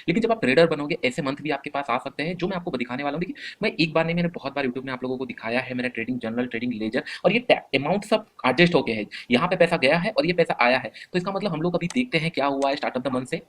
लेकिन जब आप ट्रेडर बनोगे ऐसे मंथ भी आपके पास आ सकते हैं जो मैं आपको दिखाने वाला हूँ। देखिए मैं एक बार नहीं, मैंने बहुत बार यूट्यूब में आप लोगों को दिखाया है, मेरा ट्रेडिंग जर्नल, ट्रेडिंग लेजर, और ये अमाउंट सब एडजस्ट होके है। यहाँ पे पैसा गया है और ये पैसा आया है, तो इसका मतलब हम लोग अभी देखते हैं क्या हुआ है स्टार्ट ऑफ द मंथ से,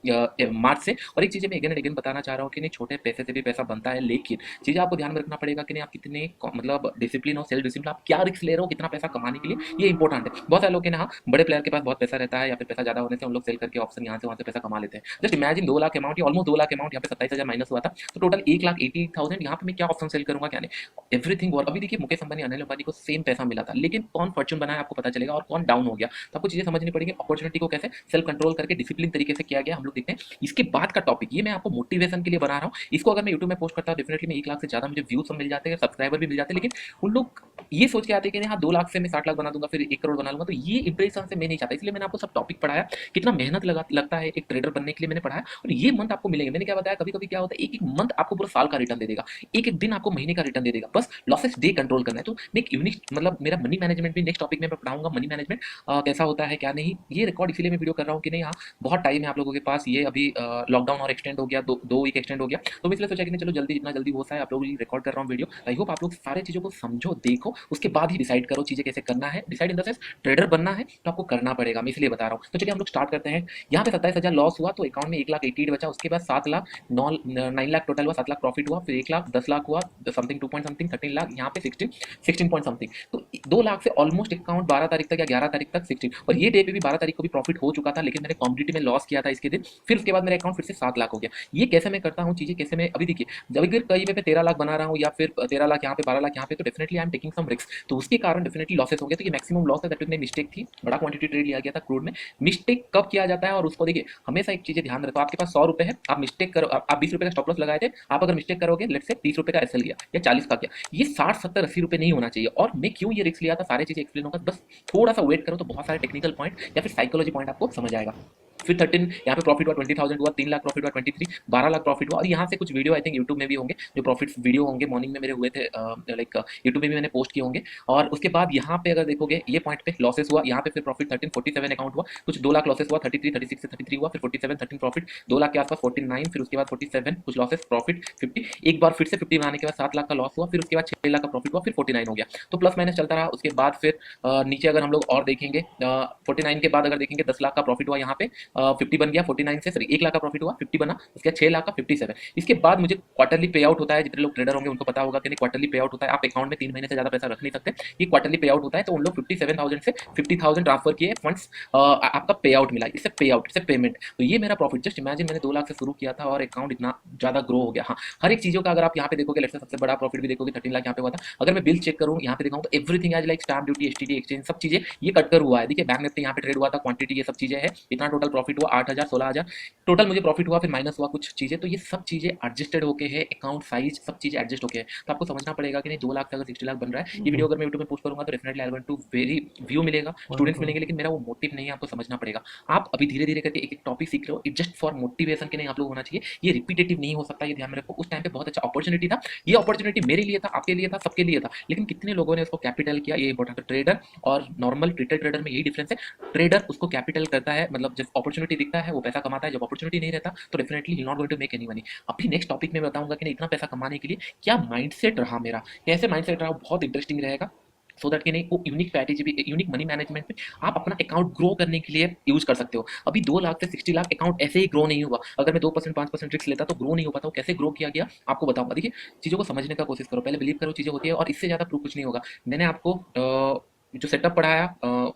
मार्च से। और एक चीज़ मैं अगेन एंड अगेन बताना चाह रहा हूँ कि नहीं, छोटे पैसे से भी पैसा बनता है, लेकिन चीज़ें आपको ध्यान में रखना पड़ेगा कि नहीं आप कितने मतलब डिसिप्लिन और सेल्फ डिसिप्लिन, आप क्या रिस्क ले रहे हो, कितना पैसा कमाने के लिए, ये इंपॉर्टेंट है। बहुत सारे लोग के ना, बड़े प्लेयर के पास बहुत पैसा रहता है या फिर पैसा ज्यादा होने से उन लोग सेल करके ऑप्शन यहाँ से वहाँ से पैसा कमा लेते हैं। जस्ट इमेजिन 2 लाख अमाउंट या ऑलमोस्ट 2 लाख अमाउंट यहाँ पे 27,000 माइनस हुआ था, तो टोटल 1,80,000। यहाँ पे मैं क्या ऑप्शन सेल करूंगा क्या नहीं, एवरीथिंग। और अभी देखिए मुकेश अंबानी, अनिल अंबानी को सेम पैसा मिला था, लेकिन कौन फॉर्चून बना है आपको पता चलेगा और कौन डाउन हो गया। तो आपको चीजें समझनी पड़ेगी, अपॉर्चुनिटी को कैसे सेल्फ कंट्रोल करके डिसिप्लिन तरीके से किया गया हम लोग देखते हैं। इसके बाद का टॉपिक ये मैं आपको मोटिवेशन के लिए बना रहा हूँ। इसको अगर मैं यूट्यूब में पोस्ट करता हूँ डेफिनेटली मैं 1 लाख से ज्यादा मुझे व्यूज मिल जाते हैं, सब्सक्राइबर भी मिल जाते हैं, लेकिन उन लोग ये सोच के आते हैं कि हाँ 2 लाख से मैं 60 लाख बना दूंगा, फिर 1 करोड़ बना लूंगा। तो ये इंप्रेशन से मैं नहीं चाहता, इसलिए मैंने आपको सब टॉपिक पढ़ाया, कितना मेहनत लगता है एक ट्रेडर बनने के लिए मैंने पढ़ाया, और ये मंथ आपको मिलेंगे। मैंने क्या बताया, कभी कभी क्या होता है एक एक मंथ आपको पूरा साल का रिटर्न दे देगा, एक एक दिन आपको महीने का रिटर्न दे देगा, बस लॉसेस डे कंट्रोल करना है। तो मैं एक यूनिक मतलब मेरा मनी मैनेजमेंट भी नेक्स्ट टॉपिक में मैं पढ़ाऊंगा, मनी मैनेजमेंट कैसा होता है क्या नहीं। ये रिकॉर्ड इसीलिए मैं वीडियो कर रहा हूँ कि नहीं, हाँ बहुत टाइम है आप लोगों के पास, ये अभी लॉकडाउन और एक्सटेंड हो गया, 2 वीक एक्सटेंड हो गया, तो मैं इसलिए सोचा कि नहीं चलो जल्दी, जितना जल्दी हो सकता है आप लोग रिकॉर्ड कर रहा हूँ वीडियो। आई होप आप लोग सारे चीज़ों को समझो, देखो, उसके बाद ही डिसाइड करो चीज़ें कैसे करना है। Decide in the sense trader बनना है तो आपको करना पड़ेगा, मैं इसलिए बता रहा हूँ। तो चलिए हम लोग स्टार्ट करते हैं। यहाँ पे 27,000 लॉस हुआ तो अकाउंट में 1,88,000 बचा, उसके बाद 7 लाख 9 लाख टोटल हुआ, 7 लाख प्रॉफिट हुआ, फिर 1,10,00,000 हुआ, समथिंग 2 पॉइंट समथिंग 13 लाख, यहाँ पे 16 पॉइंट समथिंग। तो 2 लाख से ऑलमोस्ट अकाउंट 12 तारीख तक या 11 तारीख तक 16, और ये डे पे भी 12 तारीख को भी प्रॉफिट हो चुका था, लेकिन मैंने कॉमोडिटी में लॉस किया था इसके दिन। फिर उसके बाद मेरा अकाउंट फिर से 7 लाख हो गया। ये कैसे मैं करता हूँ चीजें, कैसे मैं अभी देखिए, जब अगर कहीं पे 13 लाख बना रहा हूँ या फिर 13 लाख यहाँ पे 12 लाख यहाँ पे, तो definitely I am taking some risk, तो उसके कारण डेफिनेटली लॉसेस हो गए। तो ये मैक्सिमम लॉस है, दैट में मिस्टेक थी, बड़ा क्वांटिटी ट्रेड लिया गया था क्रूड में। मिस्टेक कब किया जाता है, और उसको देखिए हमेशा एक चीज ध्यान रखो, आपके पास 100 रुपए है, आप मिस्टेक करो, आप 20 रुपए का स्टॉप लॉस लगाए थे, आप अगर मिस्टेक करोगे लेट से 30 रुपए का एसएल गया या 40 का गया, ये 60 70 80 रुपए नहीं होना चाहिए। और मैं क्यों ये रिस्क लिया था सारी चीजें एक्सप्लेन होगा, बस थोड़ा सा वेट करो तो बहुत सारे टेक्निकल पॉइंट या फिर साइकोलॉजी पॉइंट आपको समझ आएगा। फिर 13 यहाँ पे प्रॉफिट हुआ, 20,000 हुआ, 3 लाख प्रॉफिट हुआ, 23 12 लाख प्रॉफिट हुआ। और यहाँ से कुछ वीडियो आई थिंक यूट्यूब में भी होंगे, जो प्रॉफिट वीडियो होंगे मॉर्निंग में मेरे हुए थे, लाइक यूट्यूब में भी मैंने पोस्ट किए होंगे। और उसके बाद यहाँ पे अगर देखोगे ये पॉइंट पे लॉसेस हुआ, यहाँ पे फिर प्रॉफिट 13 47 अकाउंट हुआ, कुछ 2 लाख लॉसेस हुआ, 33 36 से 33 हुआ, फिर 47 13 प्रॉफिट, 2 लाख के आसपास 49, फिर उसके बाद 47 कुछ लॉसेस प्रॉफिट 50, एक बार फिर से 50 बनाने के बाद 7 लाख का लॉस हुआ, फिर उसके बाद 6 लाख का प्रॉफिट हुआ, फिर 49 हो गया। तो प्लस माइनस चलता रहा। उसके बाद फिर नीचे अगर हम लोग और देखेंगे, 49 के बाद अगर देखेंगे 10 लाख का प्रॉफिट हुआ, यहाँ पे 50 बन गया, 49 से सॉरी 1 लाख का प्रॉफिट हुआ, 50 बना, उसके बाद 6 लाख का 57। इसके बाद मुझे क्वार्टरली पे आउट होता है, जितने लोग ट्रेडर होंगे उनको पता होगा कि नहीं क्वार्टरली पे आउट होता है, आप अकाउंट में 3 महीने से ज्यादा पैसा रख नहीं सकते, ये क्वार्टरली पे आउट होता है। तो उन लोग 57,000 से 50,000 ट्रांसफर किए फंड्स, आपका पे आउट मिला, इससे पे आउट, इससे पेमेंट। तो ये मेरा प्रॉफिट, जस्ट इमेजिन मैंने 2 लाख से शुरू किया था और अकाउंट इतना ज्यादा ग्रो हो गया। हाँ हर एक चीजों का अगर आप यहाँ पे देखोगे, लेट्स से सबसे बड़ा प्रॉफिट भी देखोगे 13 लाख यहाँ पे हुआ था। अगर मैं बिल चेक करूँ यहाँ पे दिखाऊँ तो everything as like stamp duty, STD, exchange, सब चीजें ये कट कर हुआ है। देखिए बैंक निफ्टी यहाँ पे ट्रेड हुआ था, क्वांटिटी ये सब चीजें है, इतना टोटल प्रॉफिट हुआ 8,000 16,000 टोटल मुझे प्रॉफिट हुआ, फिर माइनस हुआ कुछ चीजें। तो ये सब चीजें एडजस्टेड होके है, अकाउंट साइज सब चीजें एडजस्ट होके है। तो आपको समझना पड़ेगा कि नहीं 2 लाख से अगर 60 लाख बन रहा है, ये वीडियो अगर मैं यूट्यूब में पोस्ट करूंगा तो definitely I want to very view मिलेगा, स्टूडेंट्स मिलेंगे, लेकिन मेरा वो मोटिव नहीं है, आपको समझना पड़ेगा। आप अभी धीरे धीरे करके एक एक टॉपिक सीख रहे हो, इट जस्ट फॉर मोटिवेशन के नहीं आप लोग होना चाहिए, ये रिपीटेटिव नहीं हो सकता, ये ध्यान में रखो। उस टाइम पे बहुत अच्छा अपॉर्चुनिटी था, ये अपॉर्चुनिटी मेरे लिए था, आपके लिए था, सबके लिए था, लेकिन कितने लोगों ने उसको कैपिटल किया, ये इंपॉर्टेंट है। ट्रेडर और नॉर्मल रिटेल ट्रेडर में यही डिफरेंस है, ट्रेडर उसको कैपिटल करता है, मतलब जब अपॉर्चुनिटी दिखता है वो पैसा कमाता है, जब अपॉर्चुनिटी नहीं रहता तो definitely he not going to make any money. अभी नेक्स्ट टॉपिक में बताऊंगा कि नहीं इतना पैसा कमाने के लिए क्या माइंडसेट रहा मेरा, कैसे माइंडसेट रहा, बहुत इंटरेस्टिंग रहेगा। सो दैट कि नहीं वो यूनिक स्ट्रैटेजी भी, यूनिक मनी मैनेजमेंट में आप अपना अकाउंट ग्रो करने के लिए यूज कर सकते हो। अभी 2 लाख से 60 लाख अकाउंट ऐसे ही ग्रो नहीं हुआ, अगर मैं 2% 5% रिस्क लेता तो ग्रो नहीं हो पाता। कैसे ग्रो किया गया आपको बताऊंगा। देखिए चीज़ों को समझने का कोशिश करो, पहले बिलीव करो चीज़ें होती है, और इससे ज़्यादा प्रूफ कुछ नहीं होगा। मैंने आपको जो सेटअप पढ़ाया,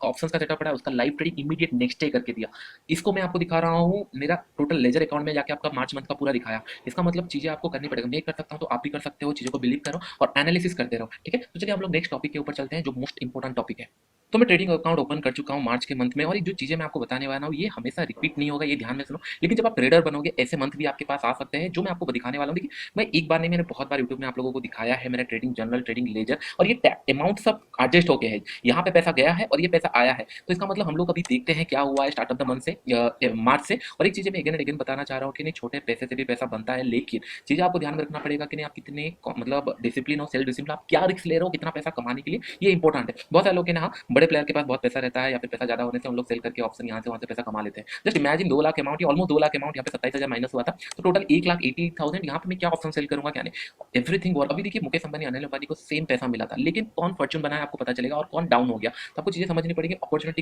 ऑप्शंस का सेटअप पढ़ाया, उसका live trading immediate next day करके दिया। इसको मैं आपको दिखा रहा हूँ, मेरा टोटल लेजर अकाउंट में जाके आपका मार्च मंथ का पूरा दिखाया। इसका मतलब चीजें आपको करनी पड़ेगा, मैं कर सकता हूँ तो आप भी कर सकते हो, चीजों को बिलीव करो और एनालिसिस करते रहो, ठीक है। तो चलिए हम लोग नेक्स्ट टॉपिक के ऊपर चलते हैं, जो मोस्ट इंपॉर्टेंट टॉपिक है। तो मैं ट्रेडिंग अकाउंट ओपन कर चुका हूँ मार्च के मंथ में, और ये जो चीजें मैं आपको बताने वाला हूँ ये हमेशा रिपीट नहीं होगा, ये ध्यान में सुनो। लेकिन जब आप ट्रेडर बनोगे ऐसे मंथ भी आपके पास आ सकते हैं जो मैं आपको दिखाने वाला हूँ। देखिए मैं एक बार नहीं, मैंने बहुत बार यूट्यूब में आप लोगों को दिखाया है, मेरा ट्रेडिंग जर्नल, ट्रेडिंग लेजर, और ये अमाउंट सब एडजस्ट होके है। यहाँ पे पैसा गया है और ये पैसा आया है, तो इसका मतलब हम लोग अभी देखते हैं क्या हुआ है स्टार्ट ऑफ द मंथ से, मार्च से। और एक चीज़ मैं अगेन एंड अगेन बताना चाह रहा हूँ कि नहीं छोटे पैसे से भी पैसा बनता है, लेकिन चीज़ें आपको ध्यान में रखना पड़ेगा कि नहीं आप कितने मतलब डिसिप्लिन और सेल्फ डिसिप्लिन, आप क्या रिस्क ले रहे हो, कितना पैसा कमाने के लिए, ये इंपॉर्टेंट है। बहुत सारे लोग के ना बड़े प्लेयर के पास बहुत पैसा रहता है या फिर पैसा ज़्यादा होने से उन लोग सेल करके ऑप्शन यहाँ से वहाँ से पैसा कमा लेते हैं। जस्ट इमेजिन 2 लाख अमाउंट या ऑलमोस्ट 2 लाख अमाउंट यहाँ पे 27,000 माइनस हुआ था, तो टोटल 1,80,000 यहाँ पे मैं क्या ऑप्शन सेल करूँगा क्या नहीं, एवरीथिंग वॉर। अभी देखिए मुकेश अंबानी, अनिल अंबानी को सेम पैसा मिला था, लेकिन कौन फॉर्च्यून बना है आपको पता चलेगा और कौन डाउन हो गया। तो आपको चीज़ें समझनी पड़ेगी, अपॉर्चुनिटी को